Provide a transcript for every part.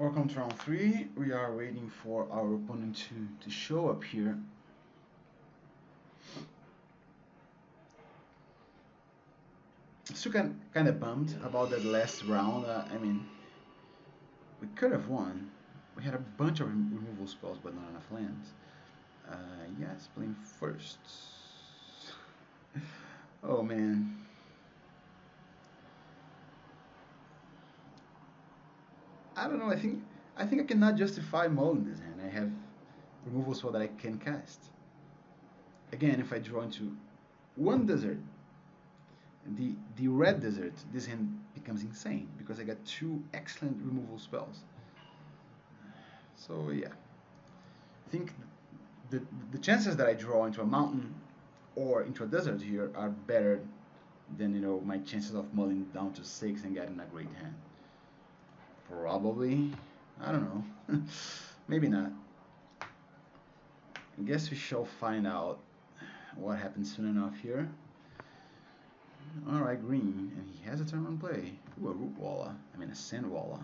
Welcome to round 3. We are waiting for our opponent to show up here. Still kind of bummed about that last round. I mean, we could have won. We had a bunch of removal spells, but not enough lands. Yes, playing first. Oh man. I don't know. I think I cannot justify mulling this hand. I have removal spell that I can cast. Again, if I draw into one desert, the red desert, this hand becomes insane because I got two excellent removal spells. So yeah, I think the chances that I draw into a mountain or into a desert here are better than my chances of mulling down to 6 and getting a great hand. Probably, I don't know, maybe not. I guess we shall find out what happens soon enough here. Alright, green, and he has a turn on play. Ooh, a root walla. I mean a sand walla.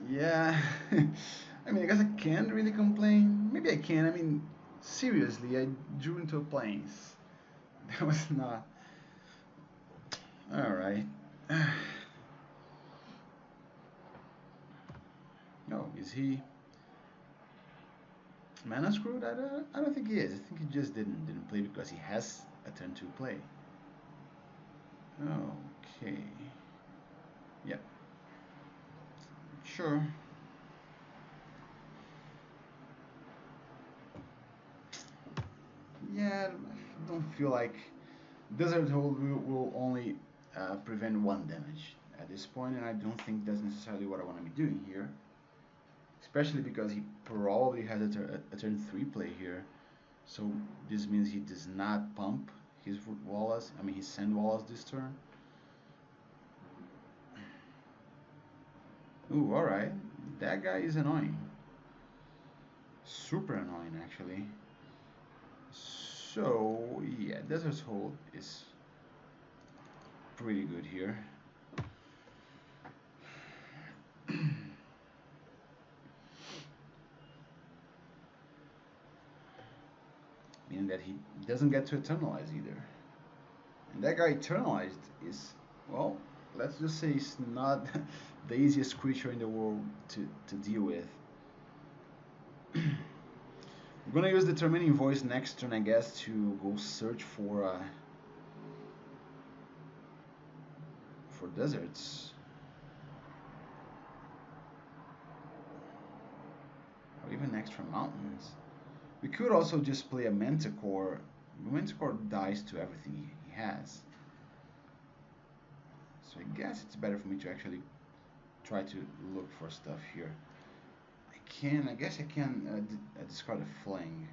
Yeah, I mean, I guess I can't really complain. Maybe I can. I mean, seriously, I drew into a plains. That was not. Alright. Oh, is he mana screwed? I don't think he is. I think he just didn't play because he has a turn to play. Okay. Yep. Sure. Yeah, I don't feel like Desert Hold will only prevent one damage at this point, and I don't think that's necessarily what I want to be doing here. Especially because he probably has a turn 3 play here. So this means he does not pump his Wallace, I mean his Sand Wallace this turn. Ooh, alright. That guy is annoying. Super annoying, actually. So, yeah, Desert Hold is pretty good here. Meaning that he doesn't get to Eternalize either. And that guy Eternalized is, well, let's just say it's not the easiest creature in the world to deal with. I'm gonna use the Determining Voice next turn, I guess, to go search for deserts. Or even extra mountains. We could also just play a Manticore. Manticore dies to everything he has. So I guess it's better for me to actually try to look for stuff here. I guess I can discard a Fling.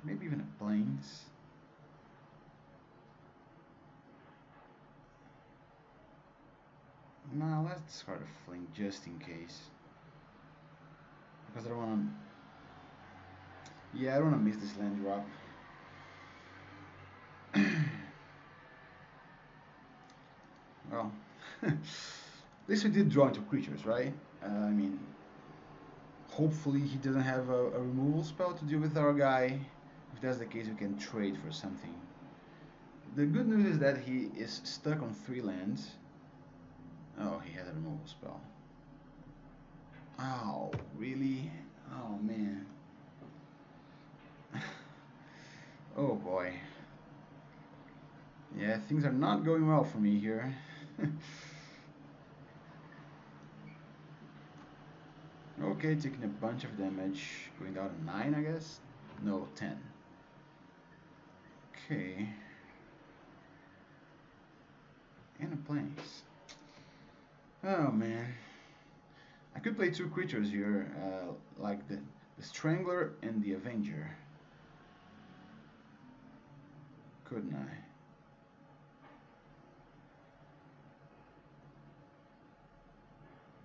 Maybe even a Plains. No, let's discard a Fling just in case. Because I don't want to... Yeah, I don't want to miss this land drop. Well, at least we did draw into creatures, right? I mean, hopefully he doesn't have a removal spell to deal with our guy. If that's the case, we can trade for something. The good news is that he is stuck on 3 lands. Oh, he has a removal spell. Oh, really? Oh, man. Oh, boy. Yeah, things are not going well for me here. Okay, taking a bunch of damage. Going down to 9, I guess? No, 10. Okay. And a Plains. Oh, man. I could play 2 creatures here, like the Strangler and the Avenger. Couldn't I?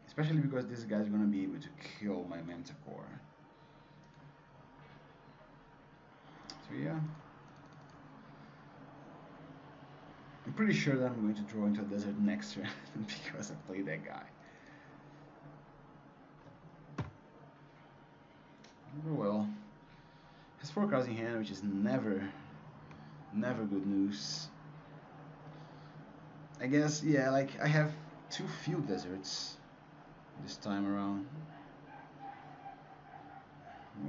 Especially because this guy's gonna be able to kill my Manticore. So yeah. I'm pretty sure that I'm going to draw into a desert next turn because I played that guy. Oh well. Has 4 cards in hand, which is never good news. I guess, yeah, like I have 2 field deserts this time around.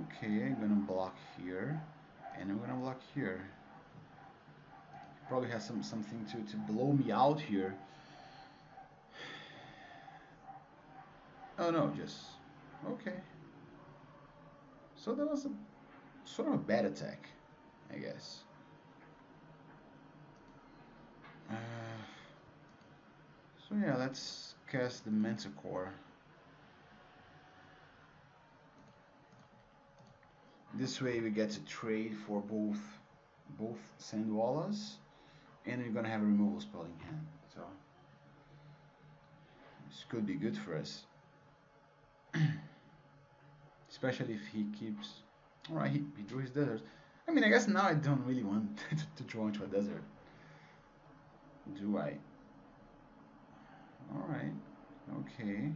Okay, I'm gonna block here, and I'm gonna block here. Probably has something to blow me out here. Oh no, just okay. So that was a sort of a bad attack, I guess. Uh, so yeah, let's cast the Manticore. This way we get to trade for both Sandwallas, and we're gonna have a removal spell in hand. So this could be good for us. Especially if he keeps... Alright, he drew his desert. I mean, I guess now I don't really want to draw into a desert. Do I? Alright, okay.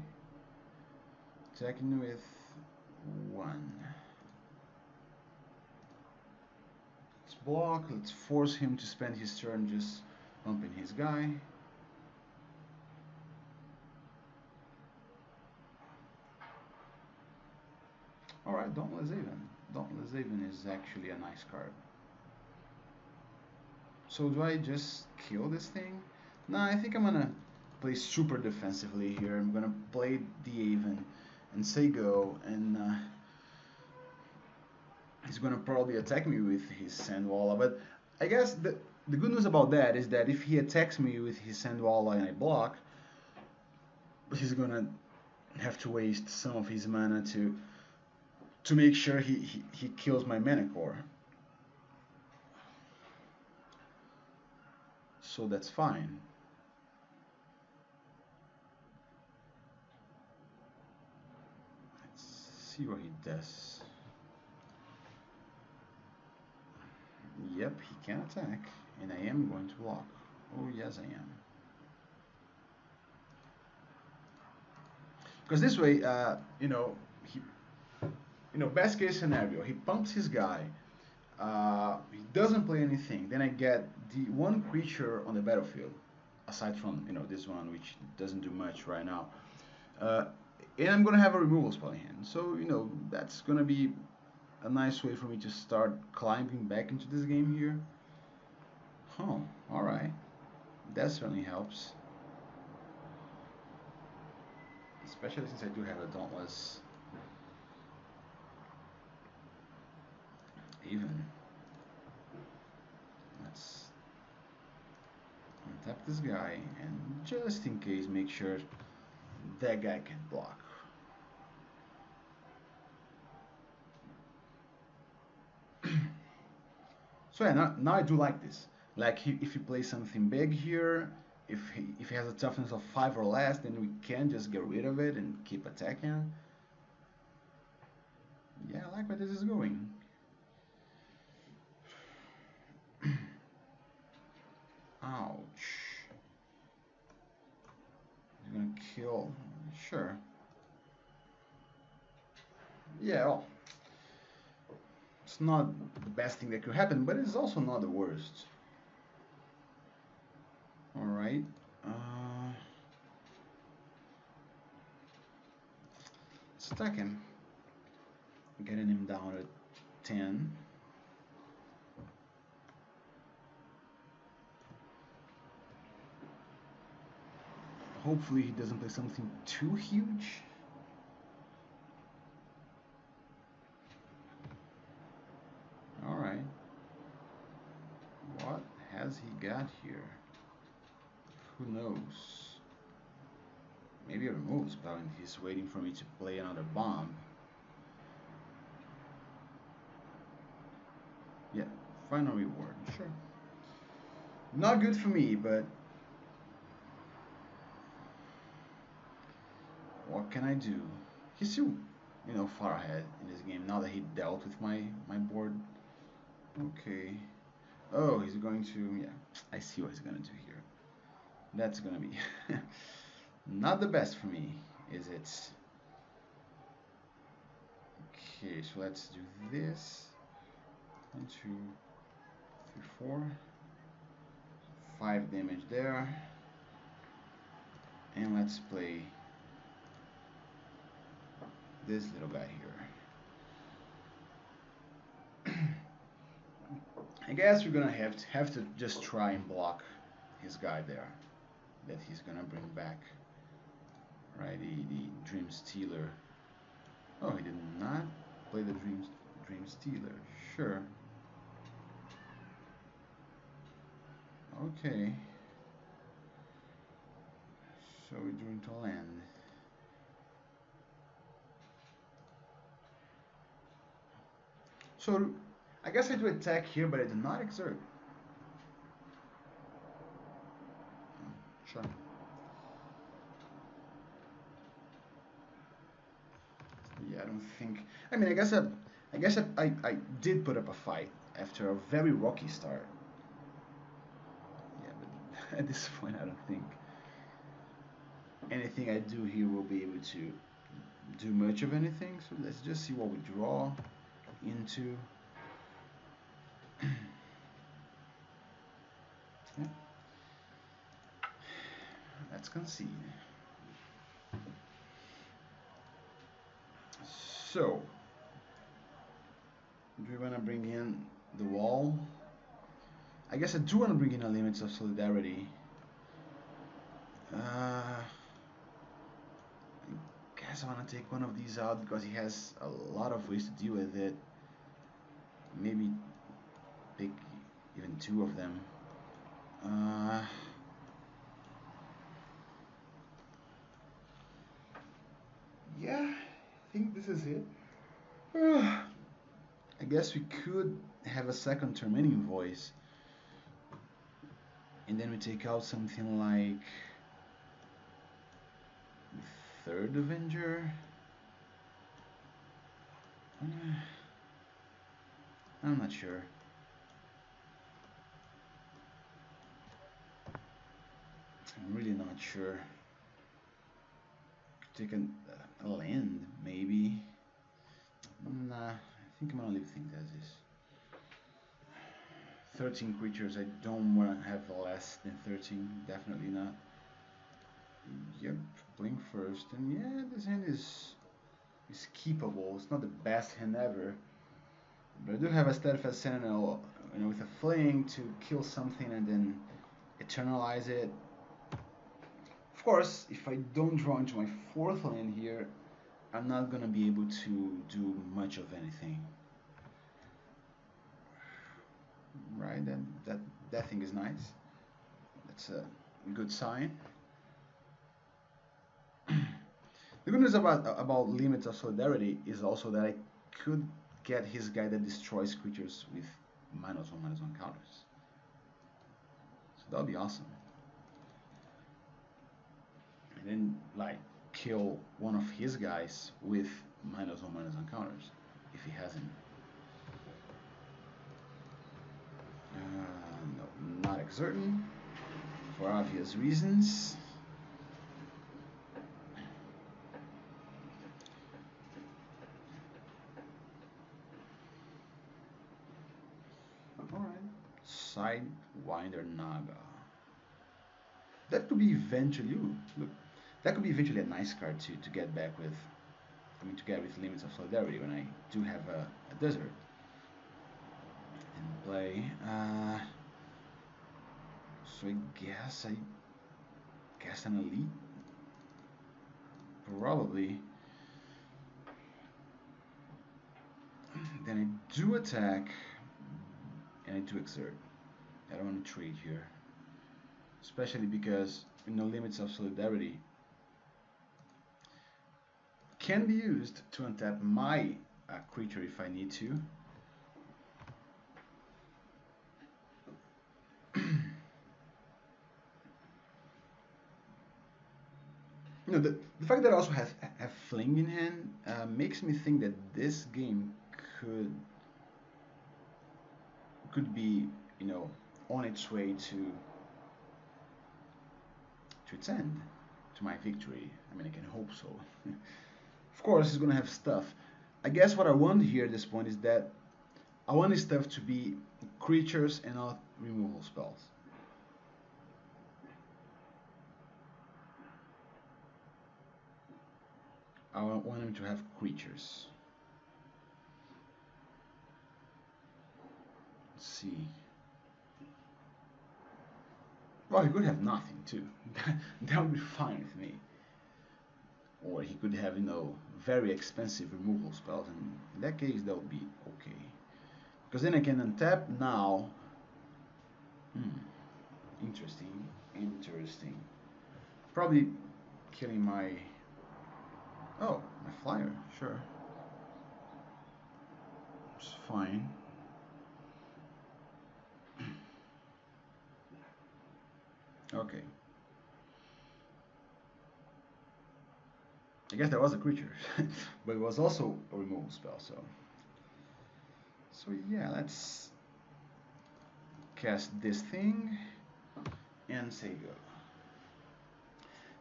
Attacking with 1. Let's block, let's force him to spend his turn just pumping his guy. Alright, Dauntless Haven. Dauntless Haven is actually a nice card. So do I just kill this thing? Nah, I think I'm gonna play super defensively here. I'm gonna play the Haven and say go, and he's gonna probably attack me with his Sandwalla. But I guess the good news about that is that if he attacks me with his Sandwalla and I block, he's gonna have to waste some of his mana to make sure he kills my mana core. So that's fine. Let's see what he does. Yep, he can attack, and I am going to block. Oh yes, I am. Because this way, best case scenario, he pumps his guy. He doesn't play anything. Then I get the 1 creature on the battlefield, aside from this one, which doesn't do much right now. And I'm gonna have a removal spell in hand. So that's gonna be a nice way for me to start climbing back into this game here. Oh, all right. That certainly helps. Especially since I do have a Dauntless Haven. Let's untap this guy, and just in case, make sure that guy can block. So yeah, now I do like this. Like if he plays something big here, if he has a toughness of 5 or less, then we can just get rid of it and keep attacking. Yeah, I like where this is going. Ouch. He's gonna kill. Sure. Yeah, well, it's not the best thing that could happen, but it's also not the worst. Alright. Stack him. Getting him down at 10. Hopefully he doesn't play something too huge. Alright. What has he got here? Who knows? Maybe a removal spell and he's waiting for me to play another bomb. Yeah, final reward, sure. Not good for me, but what can I do? He's still, far ahead in this game now that he dealt with my board. Okay. Oh, he's going to, yeah, I see what he's gonna do here. That's gonna be not the best for me, is it? Okay, so let's do this. 1, 2, 3, 4. 5 damage there. And let's play this little guy here. I guess we're gonna have to just try and block his guy there that he's gonna bring back. Right, the Dream Stealer. Oh, he did not play the Dream Stealer. Sure. Okay. So we're going to land. So I guess I do attack here, but I do not exert. Sure. Yeah, I don't think. I mean, I guess I did put up a fight after a very rocky start. Yeah, but at this point, I don't think anything I do here will be able to do much of anything. So let's just see what we draw into. Yeah. Let's concede. So, do we want to bring in the wall? I guess I do want to bring in a Limits of Solidarity. I guess I want to take one of these out because he has a lot of ways to deal with it. Maybe pick even 2 of them. Yeah, I think this is it. I guess we could have a second terminating voice. And then we take out something like the 3rd Avenger. I'm not sure. I'm really not sure. Take a land, maybe. Nah, I think I'm gonna leave things as is. 13 creatures, I don't want to have less than 13, definitely not. Yep, blink first, and yeah, this hand is keepable. It's not the best hand ever, but I do have a Steadfast Sentinel, with a fling to kill something and then eternalize it. Of course, if I don't draw into my 4th land here, I'm not gonna be able to do much of anything. Right, that thing is nice. That's a good sign. The good news about Limits of Solidarity is also that I could get his guy that destroys creatures with -1/-1 counters. So that'll be awesome. And then like kill one of his guys with -1/-1 counters if he hasn't. No, not exerting for obvious reasons. Alright. Sidewinder Naga. That could be eventually. Ooh, look, that could be eventually a nice card to get back with. I mean, to get with Limits of Solidarity when I do have a desert in play. So I guess an elite. Probably. Then I do attack and I do exert. I don't want to trade here. Especially because Limits of Solidarity can be used to untap my creature if I need to. The fact that I also have Fling in hand makes me think that this game could be on its way to to its end, to my victory. I mean, I can hope so. Of course, he's gonna have stuff. I guess what I want here at this point is that I want his stuff to be creatures and not removal spells. I want him to have creatures. Let's see. Well, he could have nothing too. That would be fine with me. Or he could have, very expensive removal spells, and in that case, that would be okay. Because then I can untap now. Interesting. Interesting. Probably killing my... Oh, my flyer, sure. It's fine. Okay. I guess that was a creature, but it was also a removal spell, so... So yeah, let's cast this thing and say go.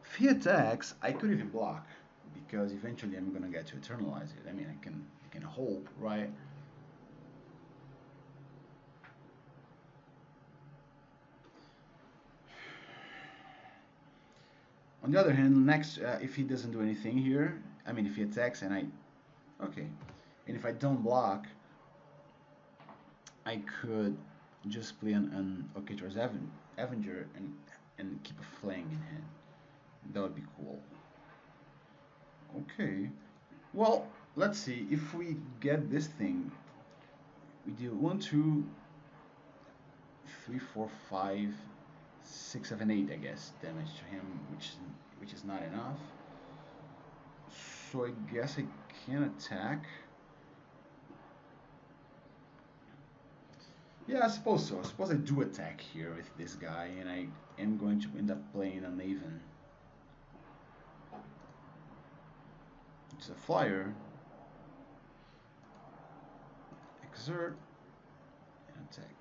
If he attacks, I could even block, because eventually I'm gonna get to eternalize it. I mean, I can hope, right? On the other hand, next, if he doesn't do anything here, I mean, if he attacks and okay, and if I don't block, I could just play an Okator's Avenger and keep a flaying in hand. That would be cool. Okay, well, let's see. If we get this thing, we deal 1, 2, 3, 4, 5, 6, 7, 8, I guess, damage to him, which is not enough. So I guess I can attack. Yeah, I suppose so. I suppose I do attack here with this guy, and I am going to end up playing an Aven. It's a flyer. Exert and attack.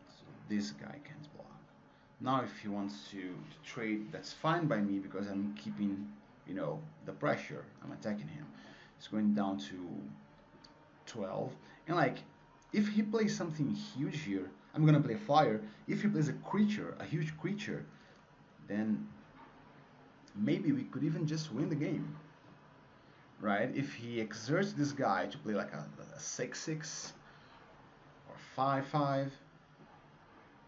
So this guy can't block. Now if he wants to trade, that's fine by me because I'm keeping, the pressure. I'm attacking him. It's going down to 12. And like, if he plays something huge here, I'm gonna play flyer. If he plays a creature, a huge creature, then maybe we could even just win the game, right? If he exerts this guy to play like a 6/6 or 5/5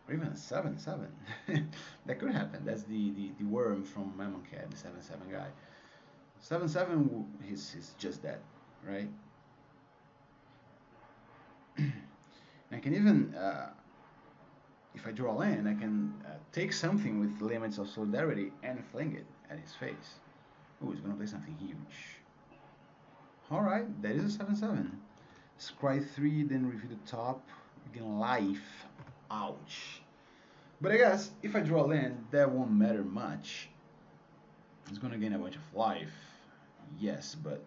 or even a 7/7, that could happen. That's the worm from Mammon Cat, the 7/7 guy. 7/7, he's just that, right? I can even, if I draw land, I can take something with Limits of Solidarity and fling it at his face. Oh, he's gonna play something huge. Alright, that is a 7/7. Scry 3, then review the top. Again, life. Ouch. But I guess if I draw land, that won't matter much. He's gonna gain a bunch of life. Yes, but...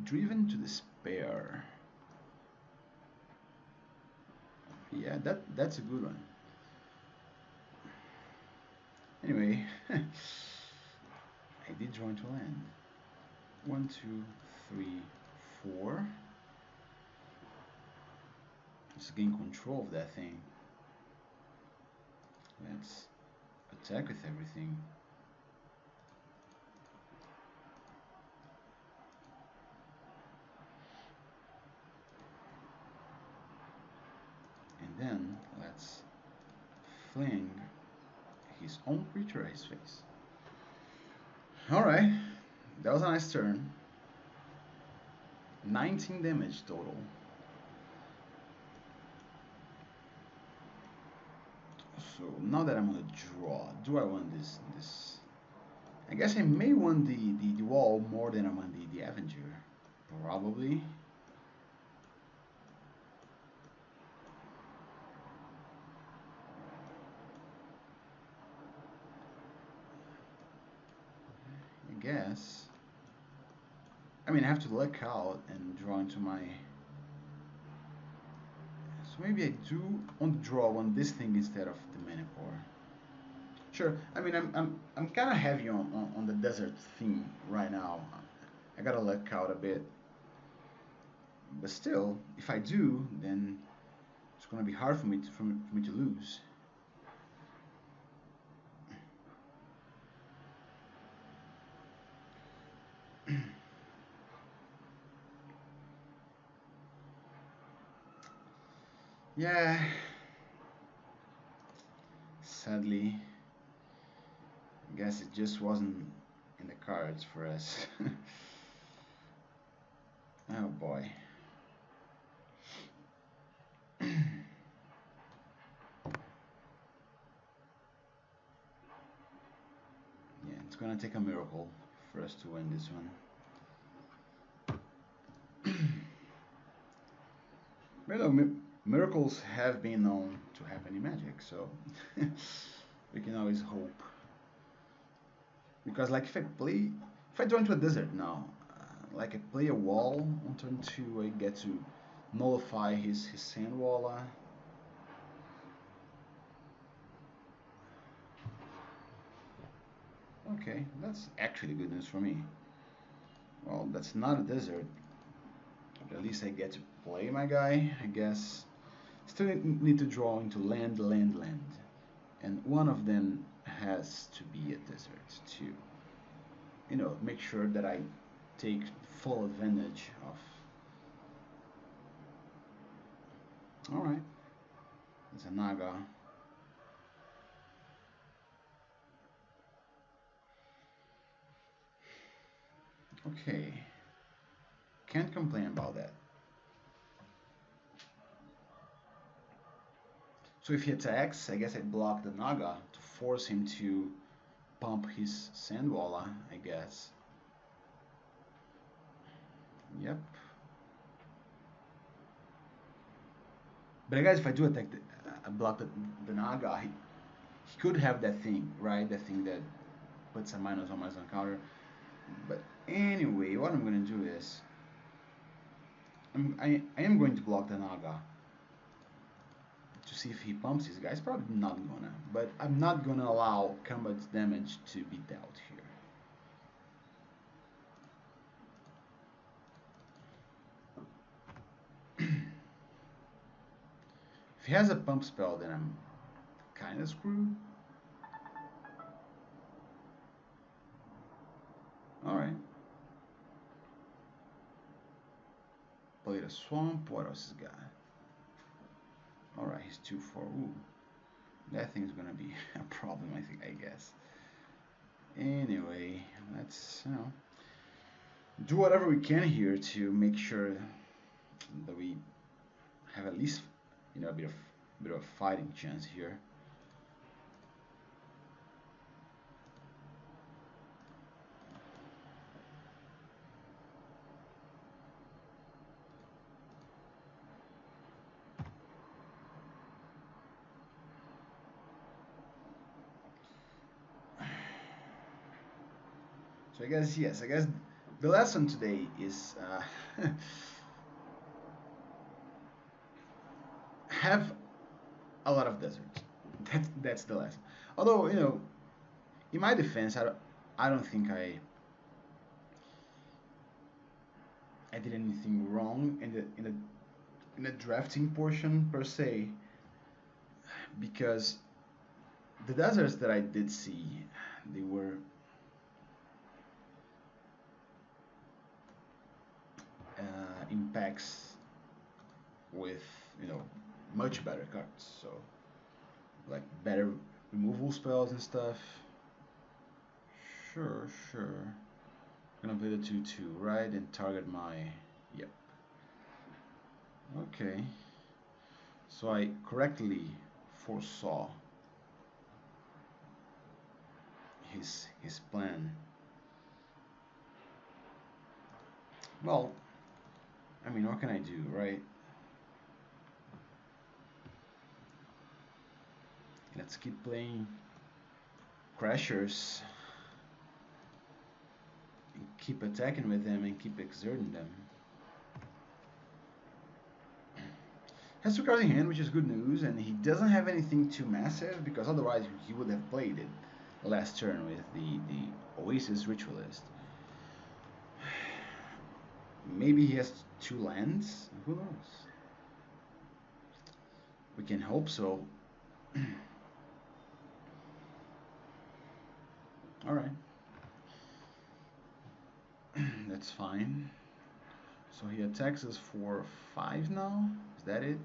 Driven to Despair. Yeah, that's a good one. Anyway, I did draw into land. 1, 2, 3, 4. Let's gain control of that thing. Let's attack with everything. And then let's fling his own creature at his face. Alright, that was a nice turn. 19 damage total. So now that I'm on the draw, do I want this? I guess I may want the wall more than I want the Avenger. Probably. guess. I mean, I have to luck out and draw into my. So maybe I do on the draw on this thing instead of the Manticore. Sure. I mean, I'm kind of heavy on the desert theme right now. I gotta luck out a bit, but still, if I do, then it's gonna be hard for me to lose. Yeah. Sadly, I guess it just wasn't in the cards for us. Oh boy. Yeah, it's gonna take a miracle for us to win this one. But no, miracles have been known to happen in Magic, so we can always hope. Because like if I draw into a desert now, like I play a wall on turn 2, I get to nullify his Sandwalla. Okay, that's actually good news for me. Well, that's not a desert, but at least I get to play my guy, I guess. Still need to draw into land. And one of them has to be a desert too. Make sure that I take full advantage of. Alright, it's a Naga. Okay, can't complain about that. So if he attacks, I guess I block the Naga to force him to pump his Sandwalla, I guess. Yep. But I guess if I do attack block the Naga, he could have that thing, right? That thing that puts a minus on my counter. But anyway, what I'm going to do is I am going to block the Naga to see if he pumps his guys. Probably not gonna, but I'm not gonna allow combat damage to be dealt here. If he has a pump spell, then I'm kind of screwed. Alright. Played a swamp. What else has got? Alright, he's 2-4. Ooh. That thing's gonna be a problem, I guess. Anyway, let's do whatever we can here to make sure that we have at least a bit of a fighting chance here. So I guess yes, I guess the lesson today is have a lot of deserts. That's the lesson. Although in my defense, I don't think I did anything wrong in the drafting portion per se, because the deserts that I did see, they were impacts with much better cards. So like better removal spells and stuff. Sure. Gonna play the 2/2, right? And target my. Yep. Okay. So I correctly foresaw his plan. Well, I mean, what can I do, right? Let's keep playing Crashers. keep attacking with them and keep exerting them. Has two cards in hand, which is good news, and he doesn't have anything too massive because otherwise he would have played it last turn with the Oasis Ritualist. Maybe he has two lands. Who knows? We can hope so. All right. That's fine. So he attacks us for 5 now. Is that it?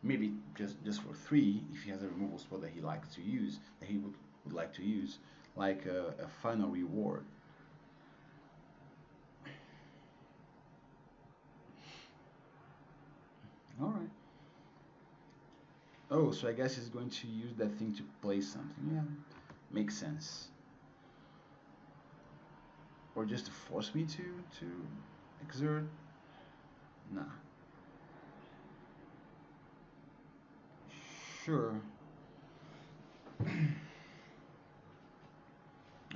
Maybe just for 3 if he has a removal spell that he likes to use, that he would like to use, like a final reward. All right. Oh, so I guess he's going to use that thing to play something. Yeah, makes sense. Or just to force me to exert. Nah. Sure.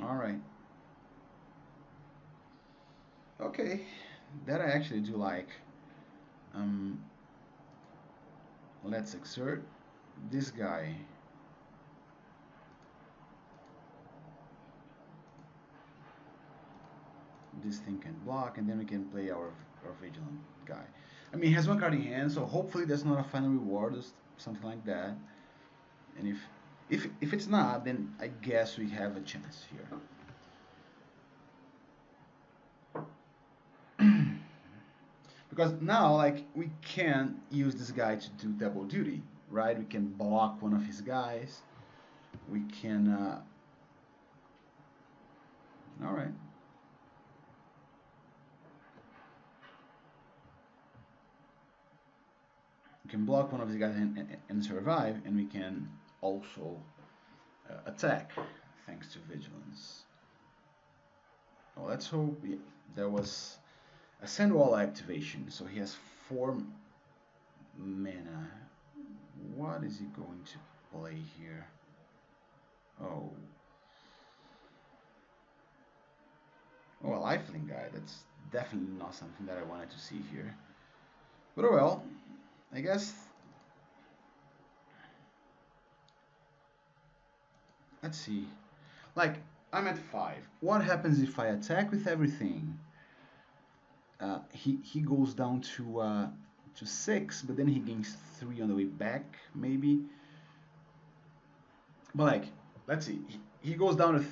All right. Okay. That I actually do like. Um, let's exert this guy. This thing can block, and then we can play our vigilant guy. I mean, he has one card in hand, so hopefully that's not a final reward or something like that. And if it's not, then I guess we have a chance here. Because now, like, we can use this guy to do double duty, right? We can block one of his guys. We can. All right. We can block one of these guys and survive, and we can also attack thanks to vigilance. Well, let's hope there was a Sandwall activation, so he has 4 mana. What is he going to play here? Oh, a lifelink guy. That's definitely not something that I wanted to see here. But oh well, I guess. Let's see. Like, I'm at 5. What happens if I attack with everything? He goes down to 6, but then he gains 3 on the way back, maybe. But like, let's see. He goes down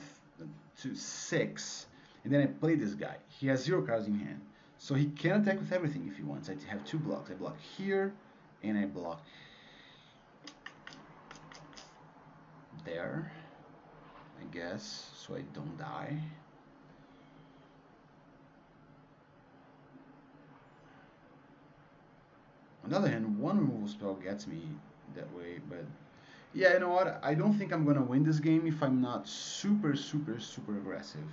to 6, and then I play this guy. He has 0 cards in hand, so he can attack with everything if he wants. I have 2 blocks. I block here, and I block there, I guess, so I don't die. On the other hand, one removal spell gets me that way, but yeah, you know what? I don't think I'm gonna win this game if I'm not super aggressive.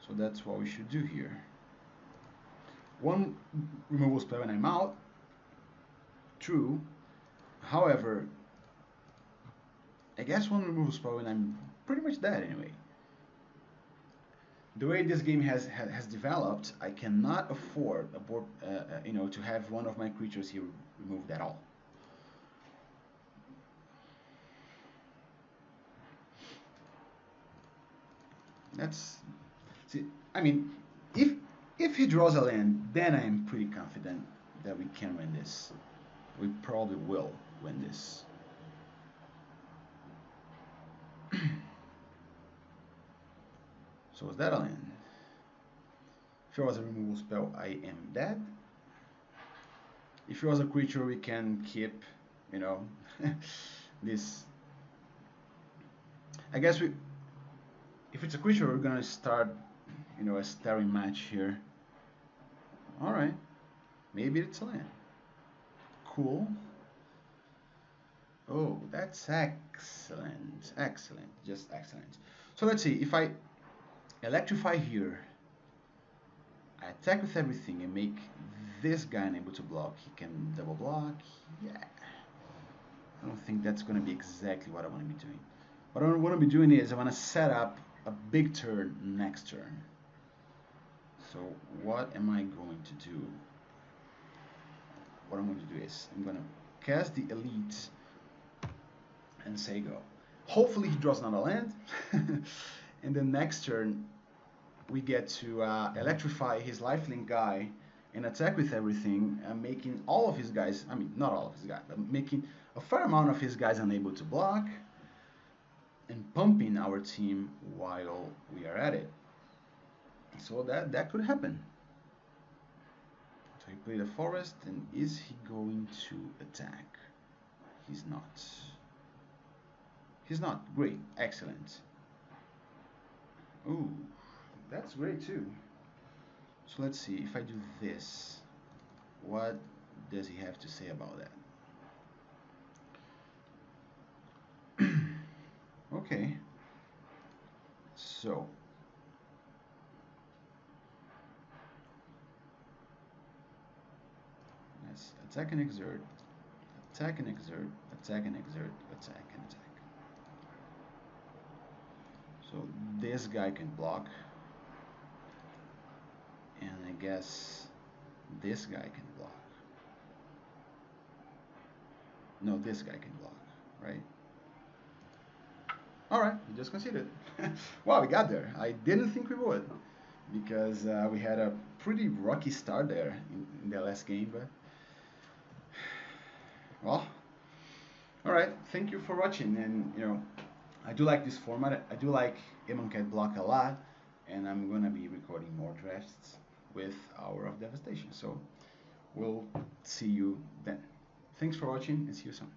So that's what we should do here. One removal spell and I'm out. True. However, I guess one removal spell and I'm pretty much dead anyway. The way this game has developed, I cannot afford to have one of my creatures here removed at all. That's see. I mean, if he draws a land, then I am pretty confident that we can win this. We probably will win this. So is that a land? If it was a removal spell, I am dead. If it was a creature, we can keep, this. I guess if it's a creature, we're gonna start, a staring match here. All right, maybe it's a land. Cool. Oh, that's excellent, excellent, just excellent. So let's see, if I electrify here, I attack with everything and make this guy unable to block. He can double block, yeah. I don't think that's going to be exactly what I want to be doing. What I want to be doing is I want to set up a big turn next turn. So what am I going to do? What I'm going to do is I'm going to cast the elite and say go. Hopefully he draws another land. And then next turn we get to electrify his lifelink guy and attack with everything, making all of his guys, I mean not all of his guys, but making a fair amount of his guys unable to block, and pumping our team while we are at it. So that could happen. So he played a forest, and is he going to attack? He's not. He's not. Great. Excellent. Ooh, that's great too. So let's see, if I do this, what does he have to say about that? Okay. So let's attack and exert, attack and exert, attack and exert, attack and attack. So this guy can block, and I guess this guy can block. No, this guy can block, right? All right, we just conceded. Wow, we got there. I didn't think we would, because we had a pretty rocky start there in the last game, but well, all right. Thank you for watching, and I do like this format. I do like Cat block a lot, and I'm gonna be recording more drafts with Hour of Devastation. So we'll see you then. Thanks for watching, and see you soon.